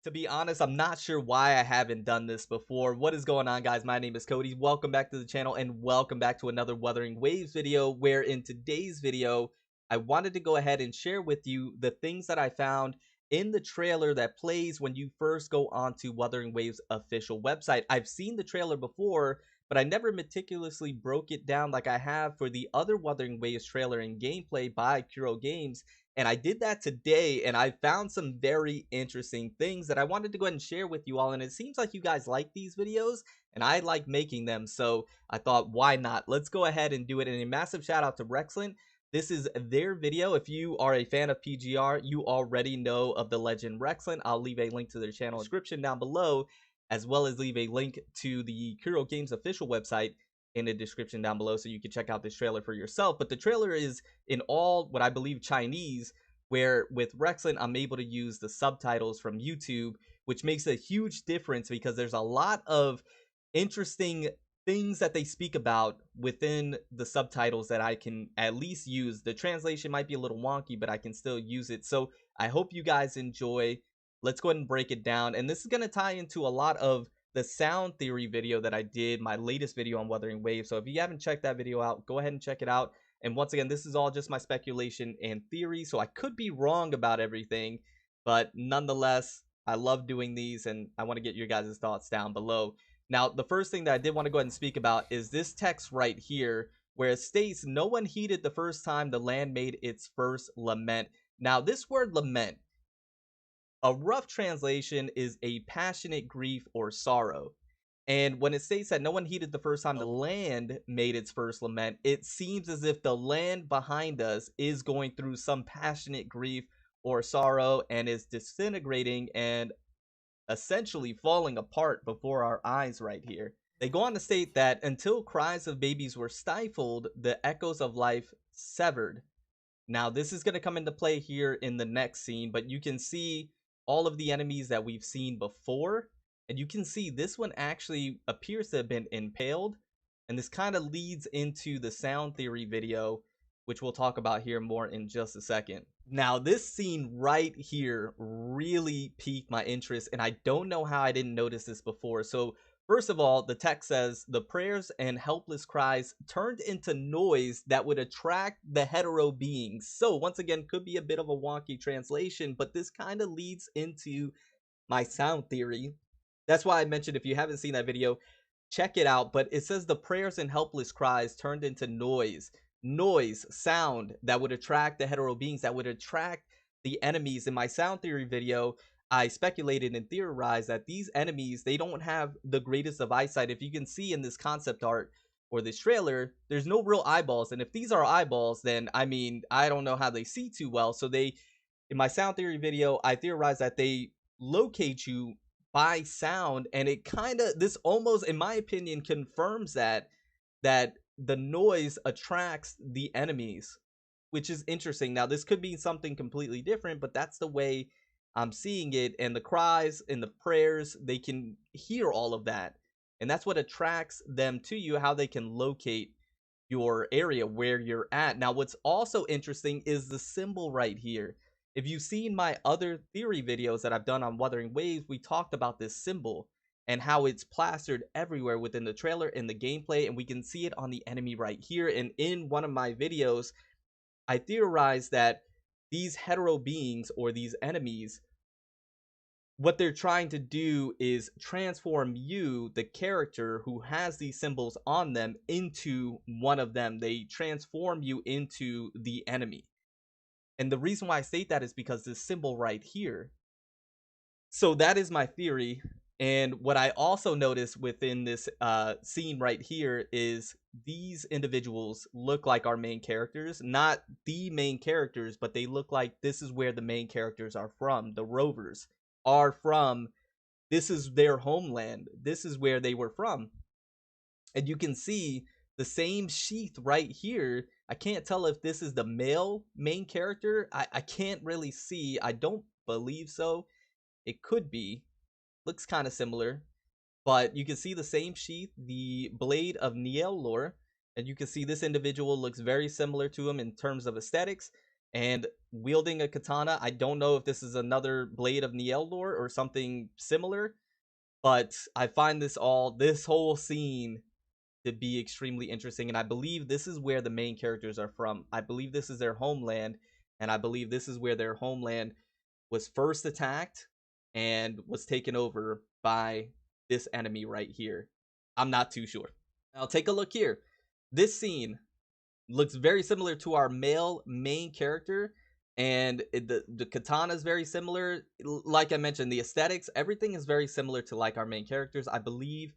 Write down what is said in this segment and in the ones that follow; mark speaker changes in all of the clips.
Speaker 1: To be honest, I'm not sure why I haven't done this before. What is going on, guys? My name is Cody. Welcome back to the channel and welcome back to another Wuthering Waves video, where in today's video, I wanted to go ahead and share with you the things that I found in the trailer that plays when you first go onto Wuthering Waves' official website. I've seen the trailer before, but I never meticulously broke it down like I have for the other Wuthering Waves trailer and gameplay by Kuro Games. And I did that today, and I found some very interesting things that I wanted to go ahead and share with you all. And it seems like you guys like these videos, and I like making them. So I thought, why not? Let's go ahead and do it. And a massive shout out to Rexlin. This is their video. If you are a fan of PGR, you already know of the legend Rexlin. I'll leave a link to their channel description down below, as well as leave a link to the Kuro Games official website in the description down below, so you can check out this trailer for yourself. But the trailer is in all what I believe Chinese, where with Rexlin I'm able to use the subtitles from YouTube, which makes a huge difference because there's a lot of interesting things that they speak about within the subtitles that I can at least use. The translation might be a little wonky, but I can still use it. So I hope you guys enjoy. Let's go ahead and break it down. And this is going to tie into a lot of the sound theory video that I did, my latest video on Wuthering Waves. So if you haven't checked that video out, go ahead and check it out. And once again, this is all just my speculation and theory, so I could be wrong about everything, but nonetheless, I love doing these, and I want to get your guys' thoughts down below. Now, the first thing that I did want to go ahead and speak about is this text right here, where it states, "No one heeded the first time the land made its first lament." Now, this word lament, a rough translation is a passionate grief or sorrow. And when it states that no one heeded the first time the land made its first lament, it seems as if the land behind us is going through some passionate grief or sorrow and is disintegrating and essentially falling apart before our eyes right here. They go on to state that until cries of babies were stifled, the echoes of life severed. Now, this is going to come into play here in the next scene, but you can see all of the enemies that we've seen before. And you can see this one actually appears to have been impaled. And this kind of leads into the sound theory video, which we'll talk about here more in just a second. Now, this scene right here really piqued my interest, and I don't know how I didn't notice this before. So first of all, the text says, "The prayers and helpless cries turned into noise that would attract the hetero beings." So once again, could be a bit of a wonky translation, but this kind of leads into my sound theory. That's why I mentioned, if you haven't seen that video, check it out. But it says the prayers and helpless cries turned into noise. Noise, sound that would attract the hetero beings, that would attract the enemies. In my sound theory video, I speculated and theorized that these enemies, they don't have the greatest of eyesight. If you can see in this concept art or this trailer, there's no real eyeballs. And if these are eyeballs, then I mean, I don't know how they see too well. So they, in my sound theory video, I theorized that they locate you by sound, and it kind of, this almost, in my opinion, confirms that the noise attracts the enemies, which is interesting. Now, this could be something completely different, but that's the way I'm seeing it. And the cries and the prayers, they can hear all of that, and that's what attracts them to you, how they can locate your area where you're at. Now, what's also interesting is the symbol right here. If you've seen my other theory videos that I've done on Wuthering Waves, we talked about this symbol and how it's plastered everywhere within the trailer and the gameplay, and we can see it on the enemy right here. And in one of my videos, I theorized that these hetero beings, or these enemies, what they're trying to do is transform you, the character who has these symbols on them, into one of them. They transform you into the enemy. And the reason why I state that is because this symbol right here. So that is my theory. And what I also noticed within this scene right here is these individuals look like our main characters. Not the main characters, but they look like this is where the main characters are from. The rovers are from. This is their homeland. This is where they were from. And you can see the same sheath right here. I can't tell if this is the male main character. I can't really see. I don't believe so. It could be. Looks kind of similar. But you can see the same sheath, the blade of Niel lore. And you can see this individual looks very similar to him in terms of aesthetics. and wielding a katana. I don't know if this is another blade of Niel lore or something similar, but I find this whole scene to be extremely interesting, and I believe this is where the main characters are from. I believe this is their homeland, and I believe this is where their homeland was first attacked and was taken over by this enemy right here. I'm not too sure. Now take a look here. This scene looks very similar to our male main character, and the katana is very similar. Like I mentioned, the aesthetics, everything is very similar to like our main characters. I believe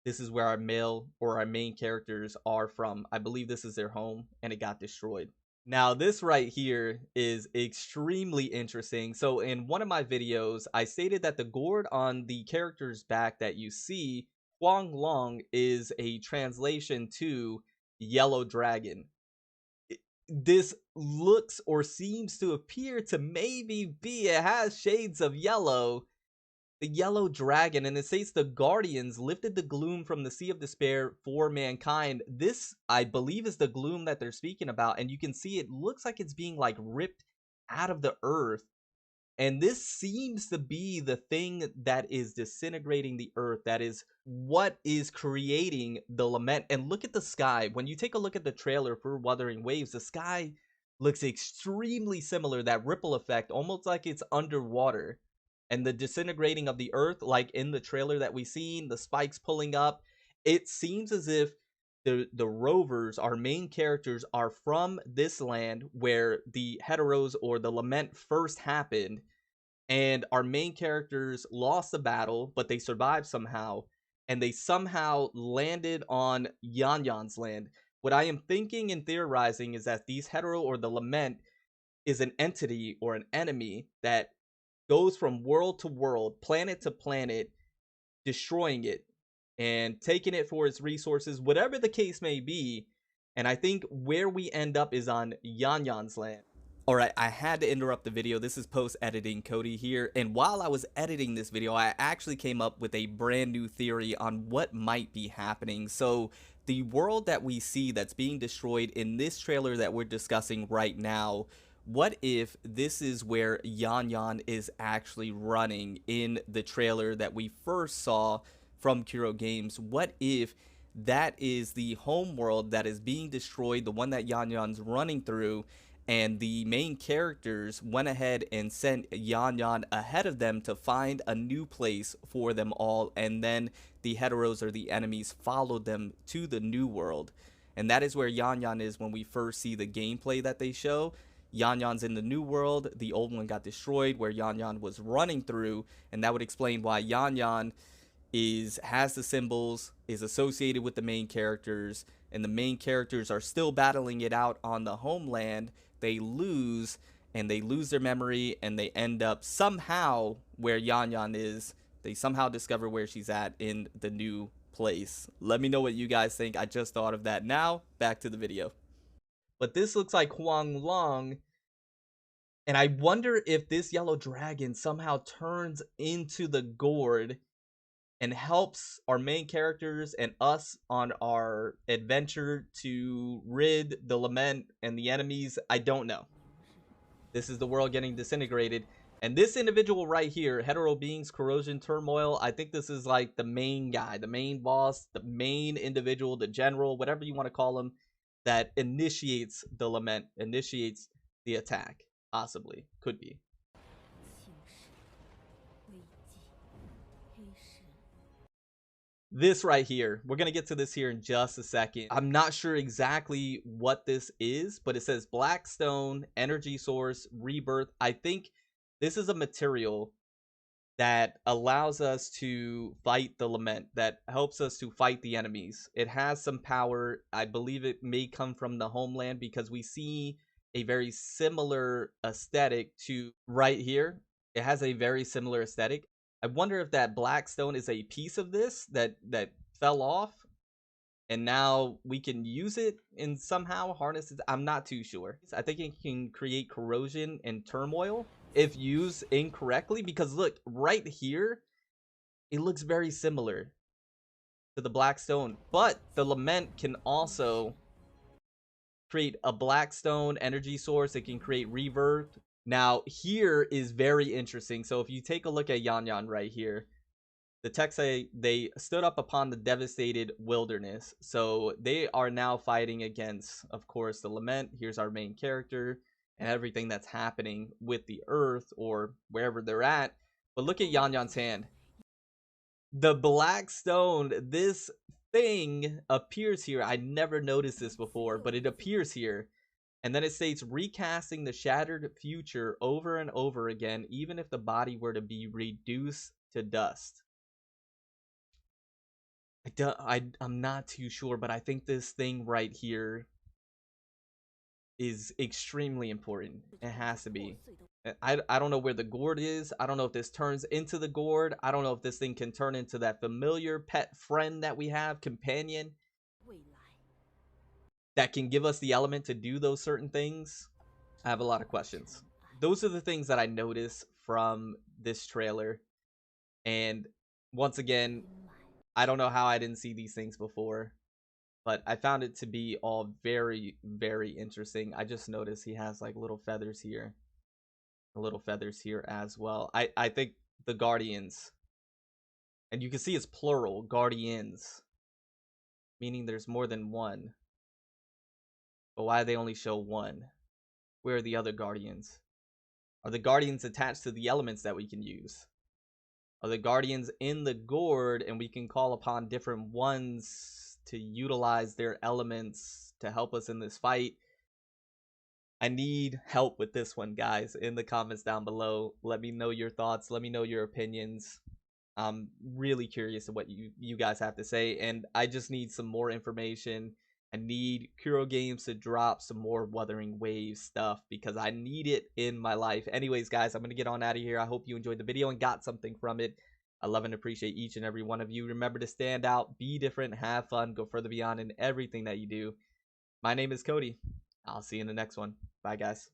Speaker 1: this is where our male or our main characters are from. I believe this is their home, and it got destroyed. Now, this right here is extremely interesting. So in one of my videos, I stated that the gourd on the character's back that you see, Huang Long, is a translation to yellow dragon. This looks or seems to appear to maybe be, it has shades of yellow, the yellow dragon, and it states the guardians lifted the gloom from the sea of despair for mankind. This, I believe, is the gloom that they're speaking about, and you can see it looks like it's being like ripped out of the earth. And this seems to be the thing that is disintegrating the earth, that is what is creating the lament. And look at the sky. When you take a look at the trailer for Wuthering Waves, the sky looks extremely similar, that ripple effect, almost like it's underwater. And the disintegrating of the earth, like in the trailer that we seen, the spikes pulling up, it seems as if the rovers, our main characters, are from this land where the heteros or the lament first happened, and our main characters lost the battle, but they survived somehow, and they somehow landed on Yan Yan's land. What I am thinking and theorizing is that these hetero or the lament is an entity or an enemy that goes from world to world, planet to planet, destroying it and taking it for its resources, whatever the case may be. And I think where we end up is on Yan Yan's land. Alright, I had to interrupt the video. This is post-editing Cody here, and while I was editing this video, I actually came up with a brand new theory on what might be happening. So, the world that we see that's being destroyed in this trailer that we're discussing right now, what if this is where Yan Yan is actually running in the trailer that we first saw from Kuro Games? What if that is the home world that is being destroyed, the one that Yan Yan's running through, and the main characters went ahead and sent Yan Yan ahead of them to find a new place for them all, and then the heteros or the enemies followed them to the new world. And that is where Yan Yan is when we first see the gameplay that they show. Yan Yan's in the new world, the old one got destroyed where Yan Yan was running through, and that would explain why Yan Yan has the symbols, is associated with the main characters, and the main characters are still battling it out on the homeland. They lose, and they lose their memory, and they end up somehow where Yan Yan is. They somehow discover where she's at in the new place. Let me know what you guys think. I just thought of that. Now, back to the video. But this looks like Huang Long, and I wonder if this yellow dragon somehow turns into the gourd and helps our main characters and us on our adventure to rid the lament and the enemies. I don't know. This is the world getting disintegrated. And this individual right here, Hetero Beings, Corrosion, Turmoil, I think this is like the main guy, the main boss, the main individual, the general, whatever you want to call him, that initiates the lament, initiates the attack. Possibly. Could be. This right here, we're going to get to this here in just a second. I'm not sure exactly what this is, but it says Blackstone, Energy Source, Rebirth. I think this is a material that allows us to fight the lament, that helps us to fight the enemies. It has some power. I believe it may come from the homeland because we see a very similar aesthetic to right here. It has a very similar aesthetic. I wonder if that Blackstone is a piece of this that fell off, and now we can use it and somehow harness it. I'm not too sure. I think it can create corrosion and turmoil if used incorrectly, because look, right here, it looks very similar to the Blackstone, but the lament can also create a blackstone energy source. It can create rebirth. Now, here is very interesting. So if you take a look at Yan Yan right here, the text say they stood up upon the devastated wilderness. So they are now fighting against, of course, the lament. Here's our main character and everything that's happening with the earth or wherever they're at. But look at Yan Yan's hand. The black stone, this thing appears here. I never noticed this before, but it appears here. And then it states recasting the shattered future over and over again, even if the body were to be reduced to dust. I'm not too sure, but I think this thing right here is extremely important. It has to be. I don't know where the gourd is. I don't know if this turns into the gourd. I don't know if this thing can turn into that familiar pet friend that we have, companion, that can give us the element to do those certain things. I have a lot of questions. Those are the things that I noticed from this trailer. And once again, I don't know how I didn't see these things before, but I found it to be all very, very interesting. I just noticed he has like little feathers here. Little feathers here as well. I think the guardians, and you can see it's plural, guardians, meaning there's more than one. But why do they only show one? Where are the other guardians? Are the guardians attached to the elements that we can use? Are the guardians in the gourd and we can call upon different ones to utilize their elements to help us in this fight? I need help with this one, guys. In the comments down below, let me know your thoughts. Let me know your opinions. I'm really curious of what you guys have to say, and I just need some more information. I need Kuro Games to drop some more Wuthering Waves stuff because I need it in my life. Anyways, guys, I'm going to get on out of here. I hope you enjoyed the video and got something from it. I love and appreciate each and every one of you. Remember to stand out, be different, have fun, go further beyond in everything that you do. My name is Cody. I'll see you in the next one. Bye, guys.